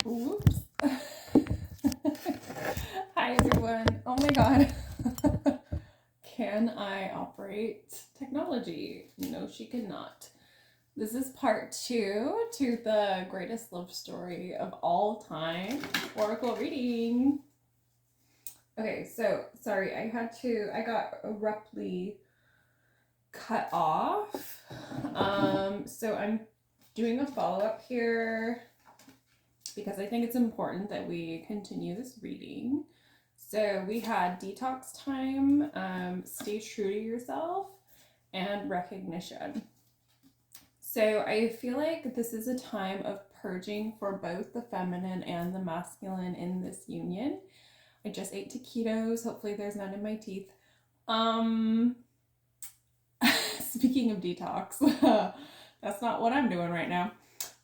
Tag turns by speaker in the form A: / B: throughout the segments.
A: Whoops. Hi everyone. Oh my god. Can I operate technology? No, she cannot. This is part 2 to the greatest love story of all time, Oracle reading. Okay, so sorry, I got abruptly cut off. So I'm doing a follow-up here because I think it's important that we continue this reading. So we had detox time, stay true to yourself, and recognition. So I feel like this is a time of purging for both the feminine and the masculine in this union. I just ate taquitos. Hopefully there's none in my teeth. Speaking of detox, that's not what I'm doing right now.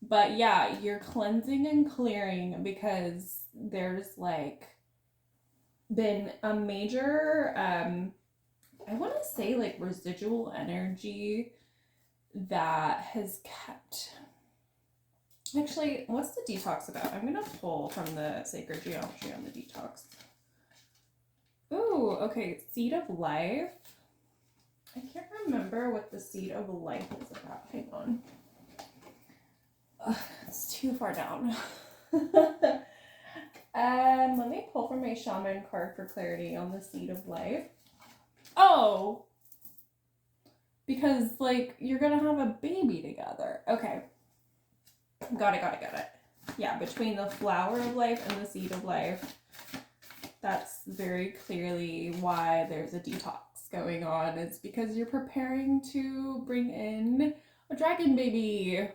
A: But yeah, you're cleansing and clearing because there's like been a major I want to say like residual energy that has kept. Actually, what's the detox about? I'm gonna pull from the sacred geometry on the detox. Ooh, okay, seed of life. I can't remember what the seed of life is about. Hang on. It's too far down. Let me pull from my shaman card for clarity on the seed of life. Oh, because like you're gonna have a baby together. Okay, got it. Yeah, between the flower of life and the seed of life, that's very clearly why there's a detox going on. It's because you're preparing to bring in a dragon baby.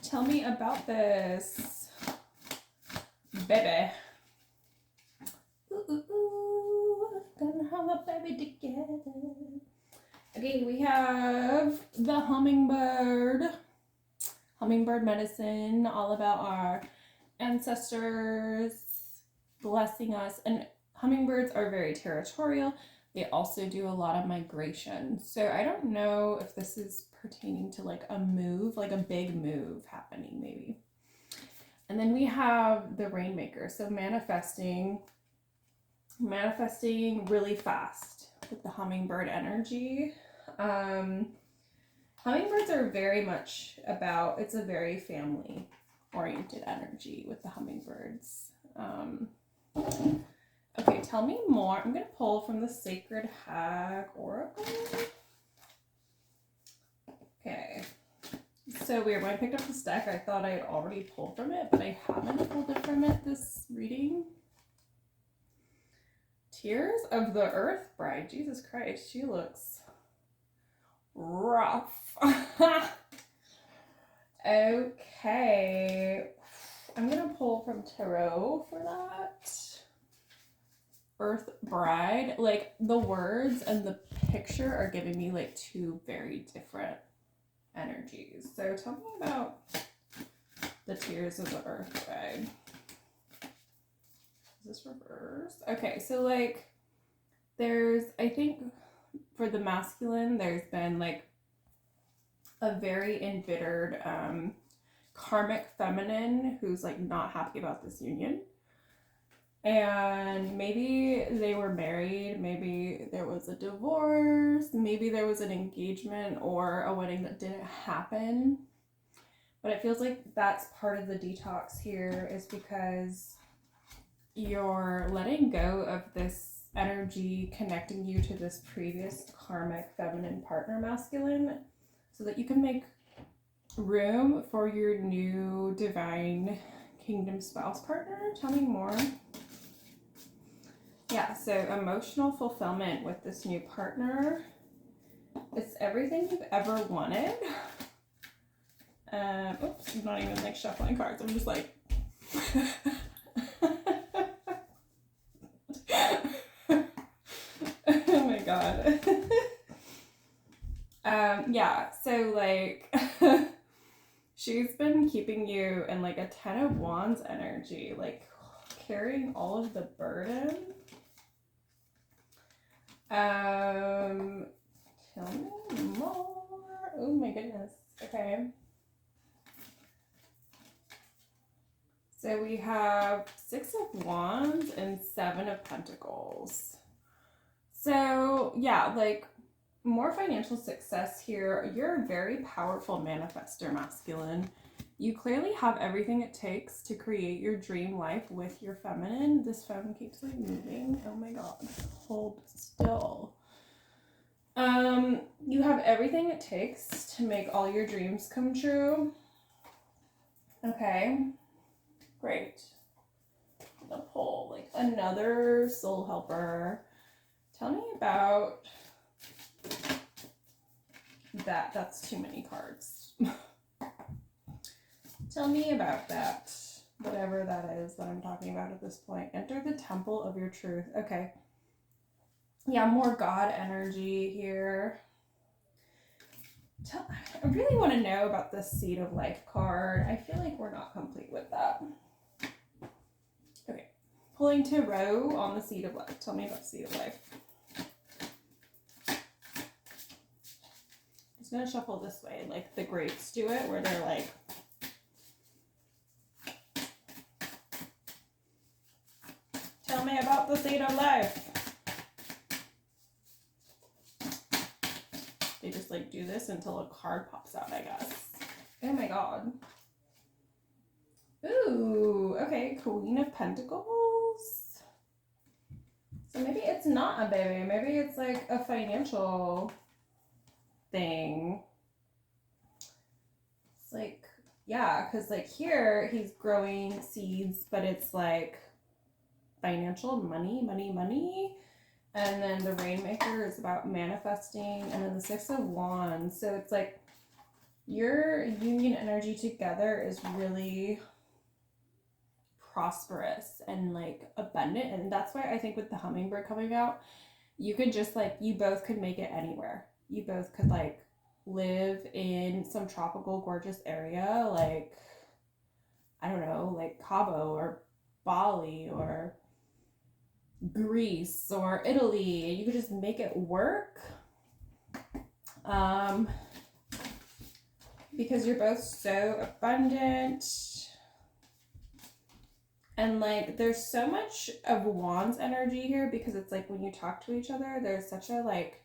A: Tell me about this, baby. Ooh, gonna have a baby together. Okay, we have the hummingbird medicine, all about our ancestors blessing us. And hummingbirds are very territorial. They also do a lot of migration. So I don't know if this is pertaining to like a move, like a big move happening maybe. And then we have the rainmaker. So manifesting really fast with the hummingbird energy. Hummingbirds are very much about, it's a very family oriented energy with the hummingbirds. Okay, tell me more. I'm going to pull from the Sacred Hag Oracle. Okay. So weird. When I picked up this deck, I thought I had already pulled from it, but I haven't pulled it from it this reading. Tears of the Earth Bride. Jesus Christ, she looks rough. Okay. I'm going to pull from Tarot for that. Earth Bride. Like, the words and the picture are giving me, like, two very different energies. So tell me about the Tears of the Earth Bride. Is this reversed? Okay, so, like, there's, I think, for the masculine, there's been, like, a very embittered karmic feminine who's, like, not happy about this union. And maybe they were married, maybe there was a divorce, maybe there was an engagement or a wedding that didn't happen. But it feels like that's part of the detox here, is because you're letting go of this energy connecting you to this previous karmic feminine partner masculine so that you can make room for your new divine kingdom spouse partner. Tell me more. Yeah, so emotional fulfillment with this new partner. It's everything you've ever wanted. Oops, I'm not even like shuffling cards. I'm just like... Oh my god. Yeah, so like... she's been keeping you in like a 10 of Wands energy, like carrying all of the burden. Tell me more. Oh my goodness. Okay. So we have 6 of Wands and 7 of Pentacles. So yeah, like more financial success here. You're a very powerful manifester, masculine. You clearly have everything it takes to create your dream life with your feminine. This phone keeps like moving. Oh my god. Hold still. You have everything it takes to make all your dreams come true. Okay. Great. I'm gonna pull like another soul helper. Tell me about that. That's too many cards. Tell me about that. Whatever that is that I'm talking about at this point. Enter the temple of your truth. Okay. Yeah, more God energy here. I really want to know about this Seed of Life card. I feel like we're not complete with that. Okay. Pulling Tarot on the Seed of Life. Tell me about the Seed of Life. I'm just going to shuffle this way, like the greats do it, where they're like, tell me about the Seed of Life. They just like do this until a card pops out, I guess. Oh my god. Ooh, okay, Queen of Pentacles. So maybe it's not a baby. Maybe it's like a financial thing. It's like, yeah, because like here he's growing seeds, but it's like financial, money. And then the Rainmaker is about manifesting. And then the 6 of Wands. So it's like your union energy together is really prosperous and like abundant. And that's why I think with the hummingbird coming out, you could just like, you both could make it anywhere. You both could like live in some tropical gorgeous area, like, I don't know, like Cabo or Bali or Greece or Italy. You could just make it work. Because you're both so abundant. And like there's so much of Wands energy here, because it's like when you talk to each other, there's such a like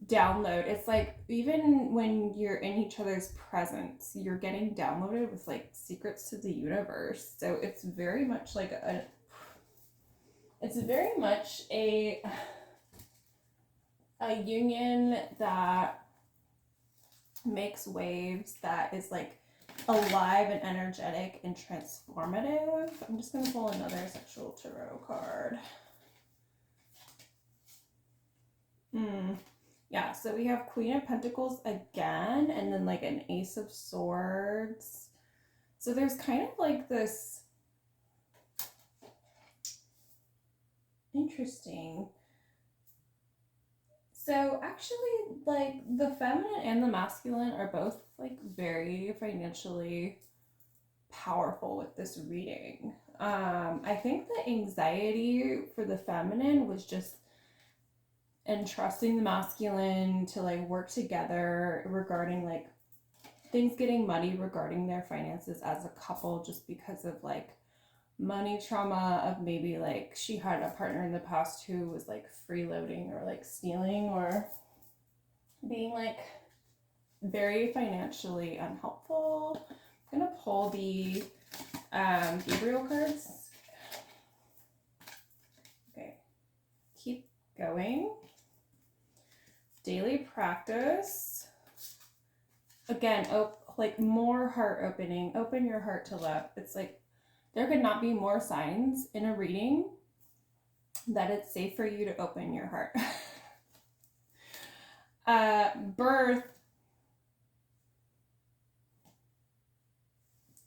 A: download. It's like even when you're in each other's presence, you're getting downloaded with like secrets to the universe. So it's very much like a union that makes waves, that is like alive and energetic and transformative. I'm just going to pull another sexual tarot card. Yeah, so we have Queen of Pentacles again, and then like an Ace of Swords. So there's kind of like this interesting. So actually, like the feminine and the masculine are both like very financially powerful with this reading. I think the anxiety for the feminine was just entrusting the masculine to like work together regarding like things getting muddy regarding their finances as a couple, just because of like money trauma of maybe like she had a partner in the past who was like freeloading or like stealing or being like very financially unhelpful. I'm gonna pull the Gabriel cards. Okay, keep going. Daily practice. Again, like more heart opening. Open your heart to love. It's like there could not be more signs in a reading that it's safe for you to open your heart. Birth,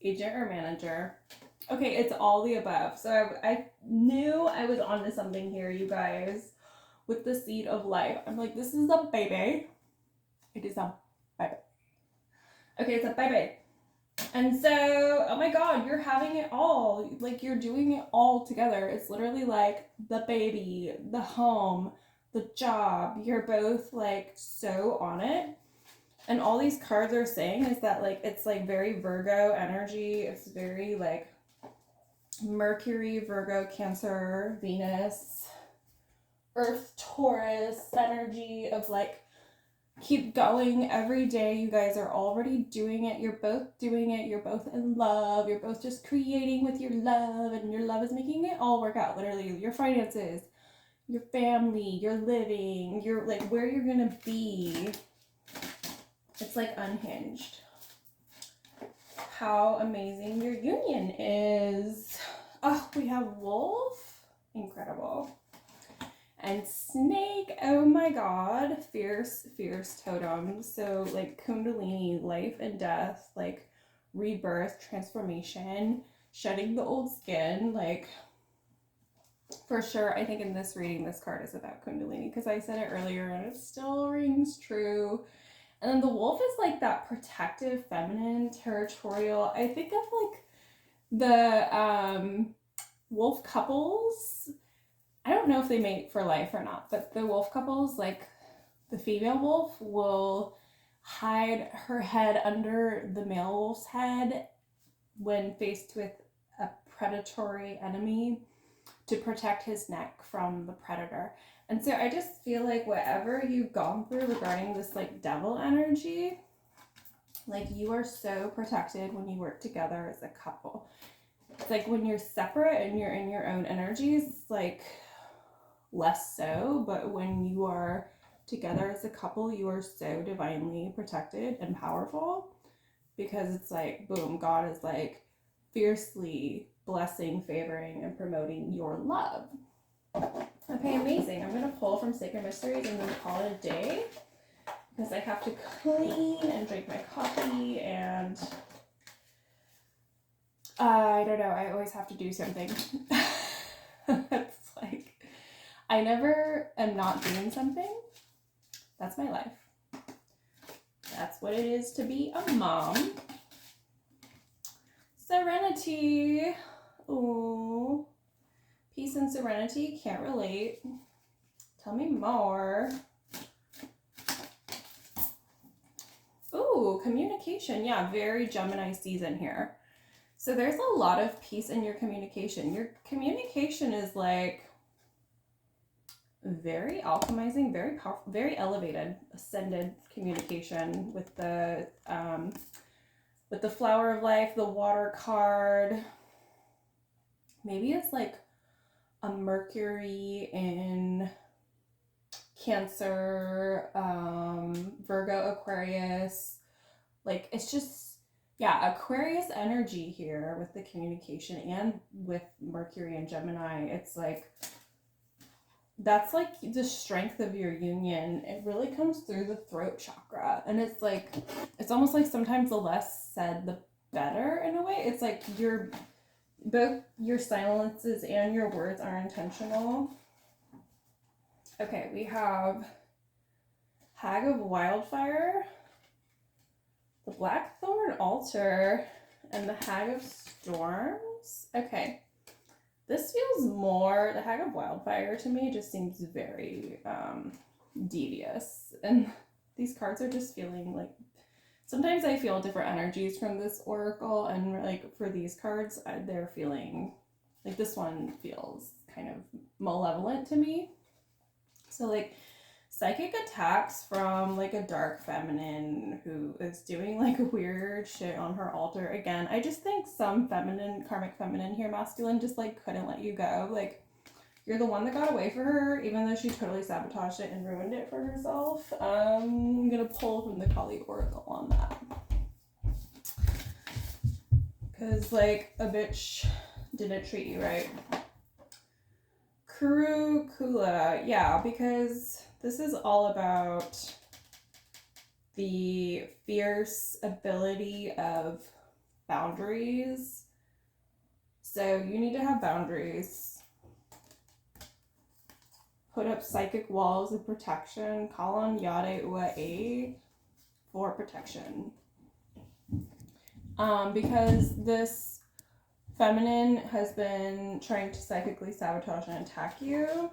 A: agent or manager. Okay, it's all the above. So I knew I was onto something here, you guys, with the Seed of Life. I'm like, this is a baby. It is a baby. Okay, it's a baby. And so, oh my god, you're having it all. Like, you're doing it all together. It's literally like the baby, the home, the job. You're both like so on it. And all these cards are saying is that like it's like very Virgo energy. It's very like Mercury, Virgo, Cancer, Venus, Earth, Taurus energy of like, keep going every day. You guys are already doing it. You're both doing it. You're both in love. You're both just creating with your love, and your love is making it all work out. Literally, your finances, your family, your living, your like where you're gonna be. It's like unhinged. How amazing your union is. Oh, we have Wolf. Incredible. And Snake, oh my god, fierce, fierce totem. So like Kundalini, life and death, like rebirth, transformation, shedding the old skin. Like for sure, I think in this reading, this card is about Kundalini because I said it earlier and it still rings true. And then the wolf is like that protective, feminine, territorial. I think of like the wolf couples. I don't know if they mate for life or not, but the wolf couples, like the female wolf will hide her head under the male wolf's head when faced with a predatory enemy to protect his neck from the predator. And so I just feel like whatever you've gone through regarding this like devil energy, like you are so protected when you work together as a couple. It's like when you're separate and you're in your own energies, it's like less so, but when you are together as a couple, you are so divinely protected and powerful because it's like, boom, God is like fiercely blessing, favoring, and promoting your love. Okay, amazing. I'm going to pull from Sacred Mysteries and then call it a day because I have to clean and drink my coffee and I don't know, I always have to do something. It's like, I never am not doing something. That's my life. That's what it is to be a mom. Serenity. Ooh. Peace and serenity. Can't relate. Tell me more. Ooh, communication. Yeah, very Gemini season here. So there's a lot of peace in your communication. Your communication is like very alchemizing, very powerful, very elevated, ascended communication with the flower of life, the water card. Maybe it's like a Mercury in Cancer, Virgo, Aquarius. Like it's just, yeah, Aquarius energy here with the communication and with Mercury and Gemini. It's like, that's like the strength of your union. It really comes through the throat chakra. And it's like, it's almost like sometimes the less said, the better in a way. It's like both your silences and your words are intentional. Okay, we have Hag of Wildfire, the Blackthorn Altar, and the Hag of Storms. Okay. This feels more, the Hag of Wildfire to me just seems very devious. And these cards are just feeling like, sometimes I feel different energies from this oracle. And like for these cards, they're feeling, like this one feels kind of malevolent to me. So like psychic attacks from like a dark feminine who is doing like weird shit on her altar. Again, I just think some feminine, karmic feminine here, masculine, just like couldn't let you go. Like you're the one that got away from her, even though she totally sabotaged it and ruined it for herself. I'm gonna pull from the Kali Oracle on that. Cause like a bitch didn't treat you right. Kuru Kula, yeah, because this is all about the fierce ability of boundaries. So you need to have boundaries. Put up psychic walls of protection. Call on Yade Ua for protection. Because this feminine has been trying to psychically sabotage and attack you.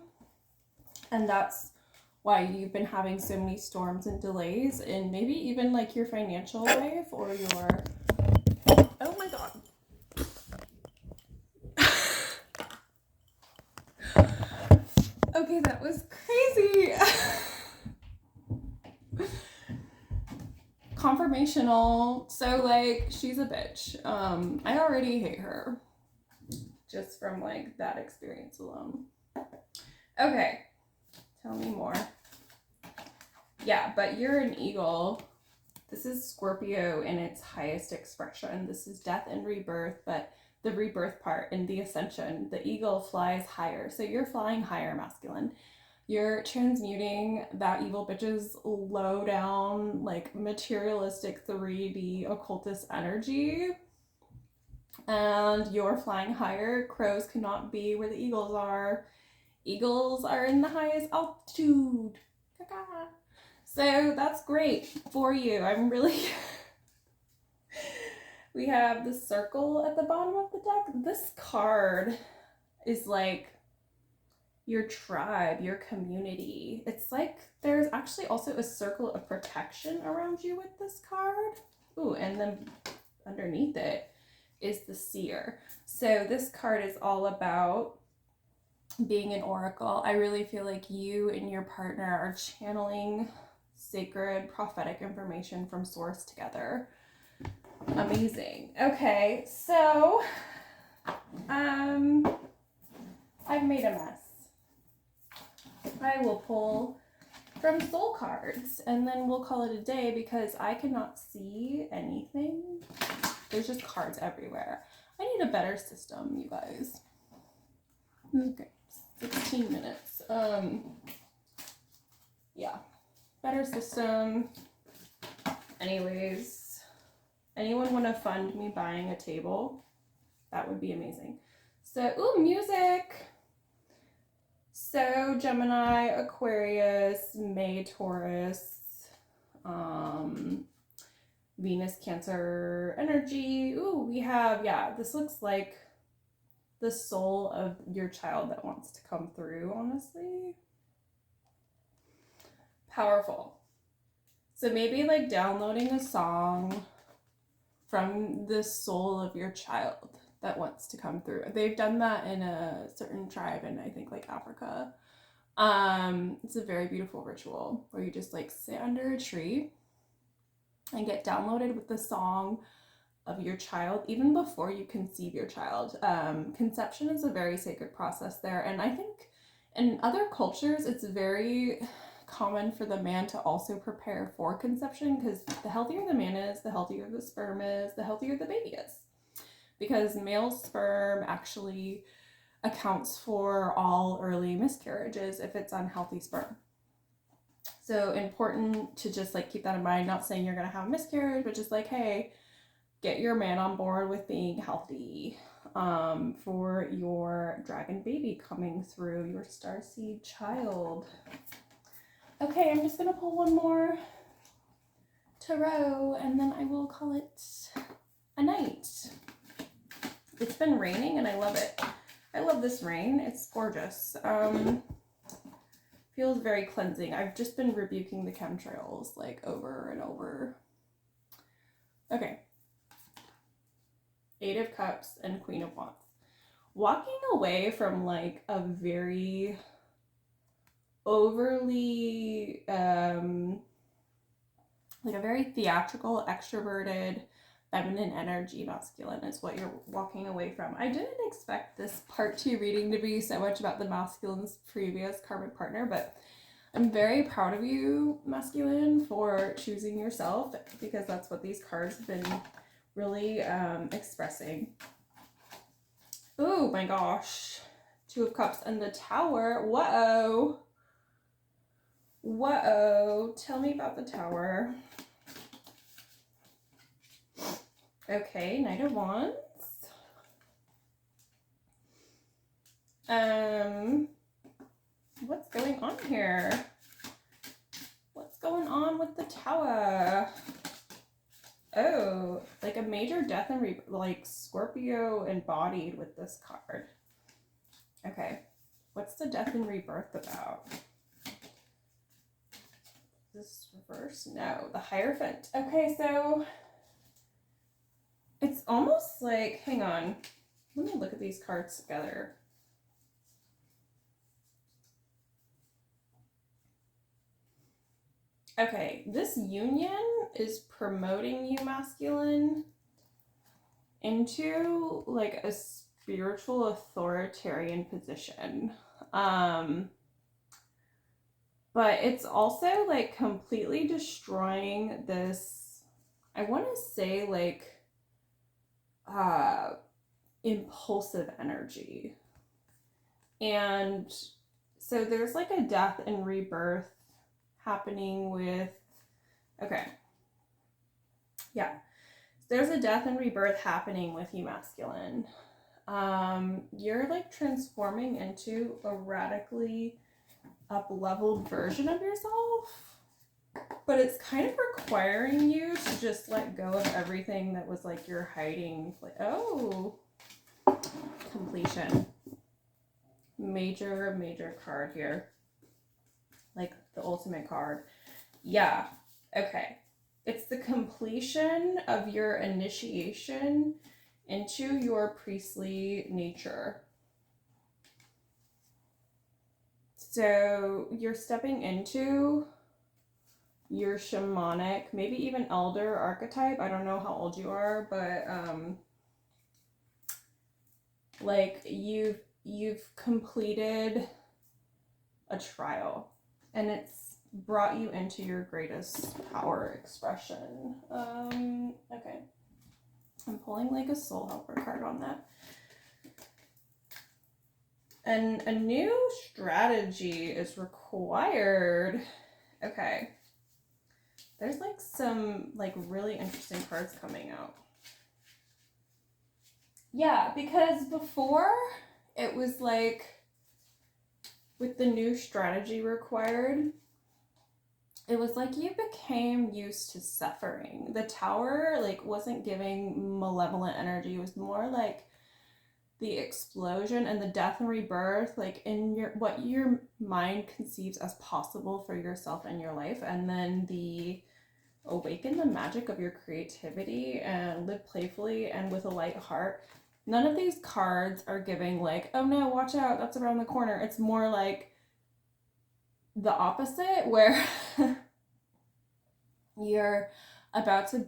A: And that's why you've been having so many storms and delays in maybe even like your financial life or your... Oh my god. Okay, that was crazy. Confirmational. So like she's a bitch. I already hate her just from like that experience alone. Okay, tell me more. Yeah, but you're an eagle. This is Scorpio in its highest expression. This is death and rebirth, but the rebirth part in the ascension, the eagle flies higher. So you're flying higher, masculine. You're transmuting that evil bitch's low down, like materialistic 3D occultist energy. And you're flying higher. Crows cannot be where the eagles are. Eagles are in the highest altitude. So that's great for you. I'm really... We have the circle at the bottom of the deck. This card is like your tribe, your community. It's like there's actually also a circle of protection around you with this card. Ooh, and then underneath it is the seer. So this card is all about being an oracle. I really feel like you and your partner are channeling sacred prophetic information from source together. Amazing. Okay, so I've made a mess. I will pull from soul cards and then we'll call it a day because I cannot see anything. There's just cards everywhere. I need a better system, you guys. Okay, 16 minutes. Yeah, better system. Anyways, anyone want to fund me buying a table? That would be amazing. So, ooh, music. So, Gemini, Aquarius, May, Taurus, Venus, Cancer energy. Ooh, we have, yeah, this looks like the soul of your child that wants to come through, honestly. Powerful. So maybe like downloading a song from the soul of your child that wants to come through. They've done that in a certain tribe in I think like Africa. It's a very beautiful ritual where you just like sit under a tree and get downloaded with the song of your child even before you conceive your child. Conception is a very sacred process there, and I think in other cultures it's very common for the man to also prepare for conception, because the healthier the man is, the healthier the sperm is, the healthier the baby is, because male sperm actually accounts for all early miscarriages if it's unhealthy sperm. So important to just like keep that in mind. Not saying you're gonna have a miscarriage, but just like, hey, get your man on board with being healthy for your dragon baby coming through, your starseed child. Okay, I'm just gonna pull one more tarot and then I will call it a night. It's been raining and I love it. I love this rain. It's gorgeous. Feels very cleansing. I've just been rebuking the chemtrails like over and over. Okay. Eight of Cups and Queen of Wands. Walking away from like a very overly like a very theatrical, extroverted, feminine energy masculine is what you're walking away from. I didn't expect this part 2 reading to be so much about the masculine's previous karmic partner, but I'm very proud of you, masculine, for choosing yourself, because that's what these cards have been really expressing. Oh my gosh. Two of Cups and the Tower. Whoa. Whoa. Tell me about the Tower. Okay, Knight of Wands. What's going on here? What's going on with the Tower? Oh, like a major death and like Scorpio embodied with this card. Okay, what's the death and rebirth about? Is this reverse? No, the Hierophant. Okay, so it's almost like, hang on, let me look at these cards together. Okay, this union is promoting you, masculine, into like a spiritual authoritarian position. But it's also like completely destroying this, I want to say, like impulsive energy. And so there's like a death and rebirth happening with, okay, yeah, there's a death and rebirth happening with you, masculine. You're like transforming into a radically up-leveled version of yourself, but it's kind of requiring you to just let go of everything that was like you're hiding. Like, oh, completion. Major card here. Like the ultimate card. Yeah. Okay. It's the completion of your initiation into your priestly nature. So you're stepping into your shamanic, maybe even elder archetype. I don't know how old you are, but like you've completed a trial, and it's brought you into your greatest power expression. Okay. I'm pulling like a soul helper card on that. And a new strategy is required. Okay. There's like some like really interesting cards coming out. Yeah, because before it was like with the new strategy required, it was like you became used to suffering. The tower like wasn't giving malevolent energy. It was more like the explosion and the death and rebirth, like in your what your mind conceives as possible for yourself and your life, and then the awaken the magic of your creativity and live playfully and with a light heart. None of these cards are giving like, oh no, watch out, that's around the corner. It's more like the opposite, where you're about to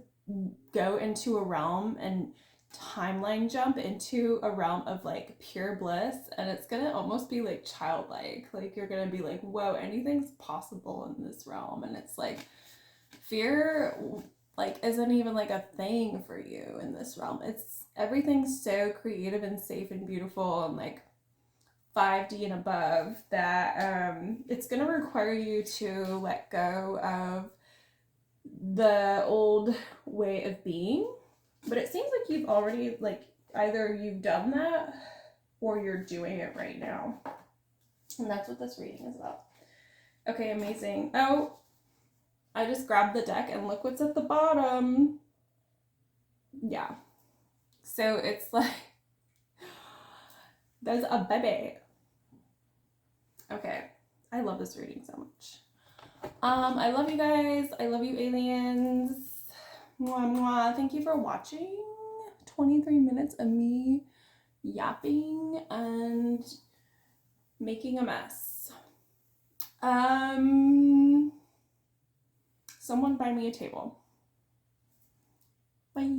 A: go into a realm and timeline jump into a realm of like pure bliss, and it's gonna almost be like childlike. Like you're gonna be like, whoa, anything's possible in this realm. And it's like fear like isn't even like a thing for you in this realm. It's everything's so creative and safe and beautiful and like 5D and above that it's gonna require you to let go of the old way of being. But it seems like you've already like either you've done that or you're doing it right now. And that's what this reading is about. Okay, amazing. Oh, I just grabbed the deck and look what's at the bottom. Yeah. So it's like, there's a baby. Okay. I love this reading so much. I love you guys. I love you, aliens. Mwah, mwah. Thank you for watching. 23 minutes of me yapping and making a mess. Someone buy me a table. Bye.